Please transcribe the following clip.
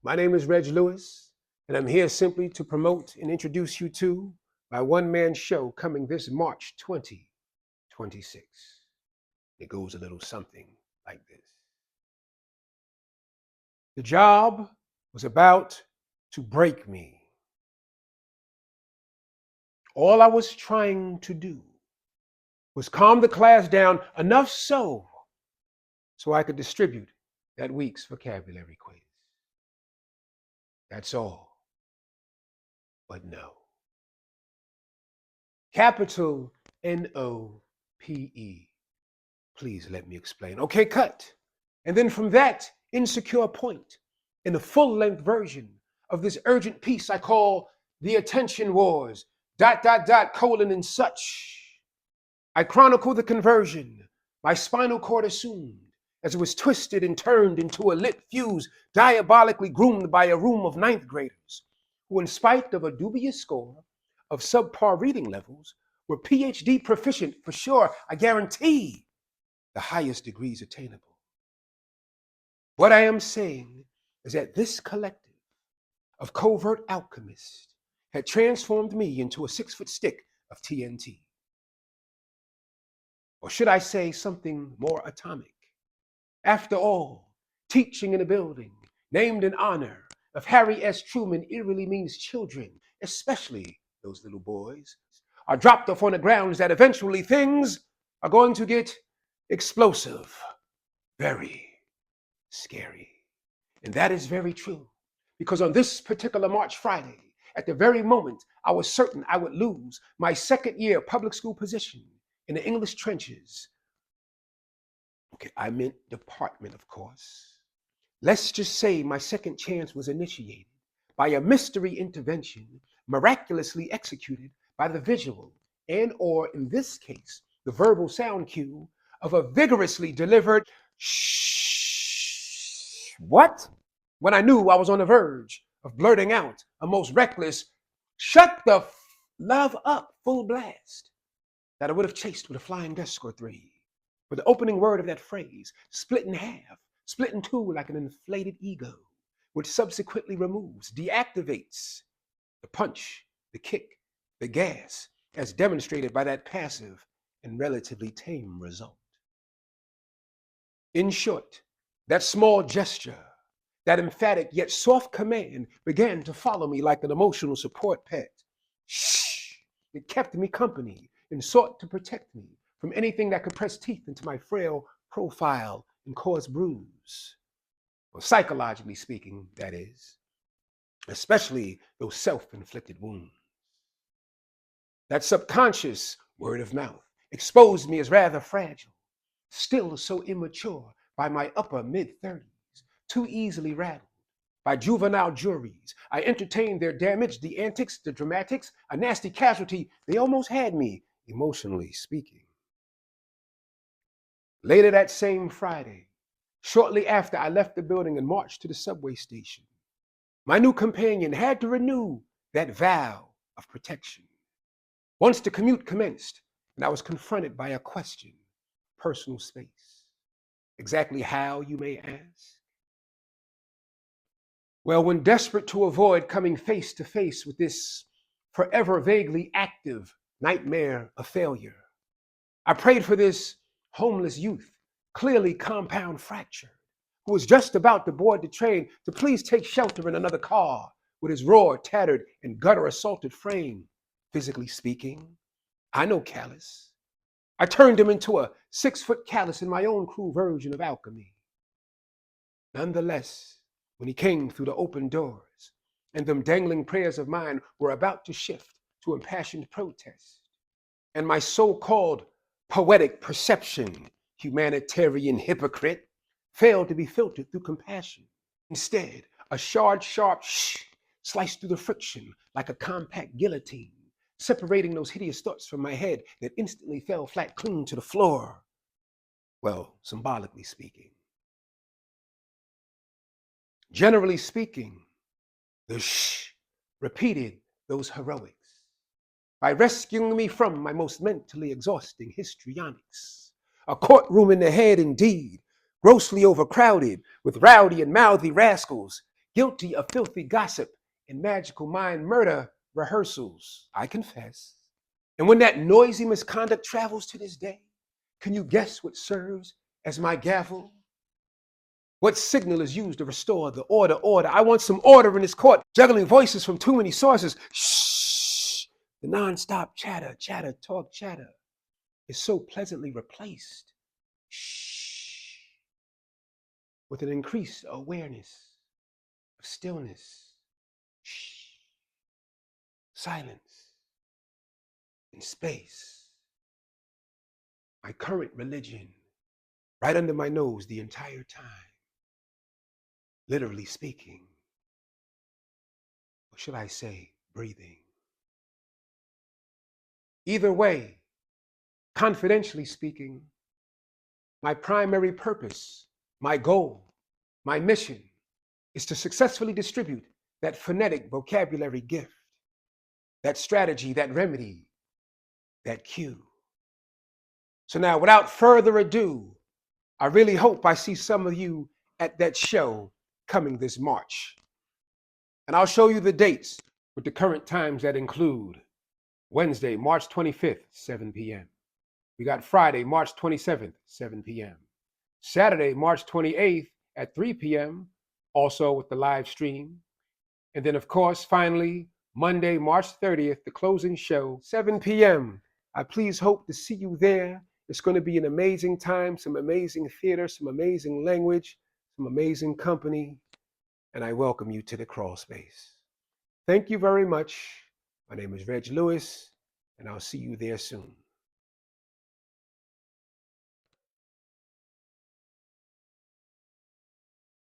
My name is Reg Lewis, and I'm here simply to promote and introduce you to my one-man show coming this March 2026. It goes a little something like this. The job was about to break me. All I was trying to do was calm the class down enough so I could distribute that week's vocabulary quiz. That's all. But no. Capital N-O-P-E. Please let me explain. Okay, cut. And then from that insecure point, in the full-length version of this urgent piece I call The Attention Wars, ... and such, I chronicle the conversion my spinal cord assumed as it was twisted and turned into a lit fuse diabolically groomed by a room of ninth graders who, in spite of a dubious score of subpar reading levels, were PhD proficient for sure, I guarantee the highest degrees attainable. What I am saying is that this collective of covert alchemists had transformed me into a 6-foot stick of TNT. Or should I say something more atomic? After all, teaching in a building named in honor of Harry S. Truman eerily means children, especially those little boys, are dropped off on the grounds that eventually things are going to get explosive, very scary. And that is very true, because on this particular March Friday, at the very moment I was certain I would lose my second-year public school position in the English trenches. Okay, I meant department, of course. Let's just say my second chance was initiated by a mystery intervention miraculously executed by the visual and, or in this case, the verbal sound cue of a vigorously delivered shh. What? When I knew I was on the verge of blurting out a most reckless shut the love up full blast that I would have chased with a flying desk or three. But the opening word of that phrase, split in half, split in two like an inflated ego, which subsequently removes, deactivates the punch, the kick, the gas, as demonstrated by that passive and relatively tame result. In short, that small gesture, that emphatic yet soft command began to follow me like an emotional support pet. Shh! It kept me company and sought to protect me from anything that could press teeth into my frail profile and cause bruise. Well, psychologically speaking, that is, especially those self-inflicted wounds. That subconscious word of mouth exposed me as rather fragile, still so immature by my upper mid-30s, too easily rattled by juvenile juries. I entertained their damage, the antics, the dramatics, a nasty casualty. They almost had me, emotionally speaking. Later that same Friday, shortly after I left the building and marched to the subway station, my new companion had to renew that vow of protection. Once the commute commenced, and I was confronted by a question, personal space. Exactly how, you may ask? Well, when desperate to avoid coming face to face with this forever vaguely active nightmare of failure, I prayed for this homeless youth, clearly compound fractured, who was just about to board the train to please take shelter in another car with his raw, tattered, and gutter-assaulted frame. Physically speaking, I know callous. I turned him into a 6-foot callus in my own cruel version of alchemy. Nonetheless, when he came through the open doors, and them dangling prayers of mine were about to shift to impassioned protest, and my so-called poetic perception, humanitarian hypocrite, failed to be filtered through compassion. Instead, a sharp shh sliced through the friction like a compact guillotine, separating those hideous thoughts from my head that instantly fell flat clean to the floor. Well, symbolically speaking. Generally speaking, the shh repeated those heroics by rescuing me from my most mentally exhausting histrionics. A courtroom in the head indeed, grossly overcrowded with rowdy and mouthy rascals guilty of filthy gossip and magical mind murder rehearsals, I confess. And when that noisy misconduct travels to this day, can you guess what serves as my gavel? What signal is used to restore the order? Order. I want some order in this court, juggling voices from too many sources. Shh. The nonstop chatter, chatter, talk, chatter is so pleasantly replaced. Shh. With an increased awareness of stillness. Shh. Silence. And space. My current religion, right under my nose the entire time. Literally speaking. Or should I say, breathing? Either way, confidentially speaking, my primary purpose, my goal, my mission is to successfully distribute that phonetic vocabulary gift, that strategy, that remedy, that cue. So now, without further ado, I really hope I see some of you at that show coming this March. And I'll show you the dates with the current times that include Wednesday, March 25th, 7 p.m. We got Friday, March 27th, 7 p.m. Saturday, March 28th at 3 p.m., also with the live stream. And then, of course, finally, Monday, March 30th, the closing show, 7 p.m. I please hope to see you there. It's going to be an amazing time, some amazing theater, some amazing language, some amazing company, and I welcome you to the crawl space. Thank you very much. My name is Reg Lewis, and I'll see you there soon.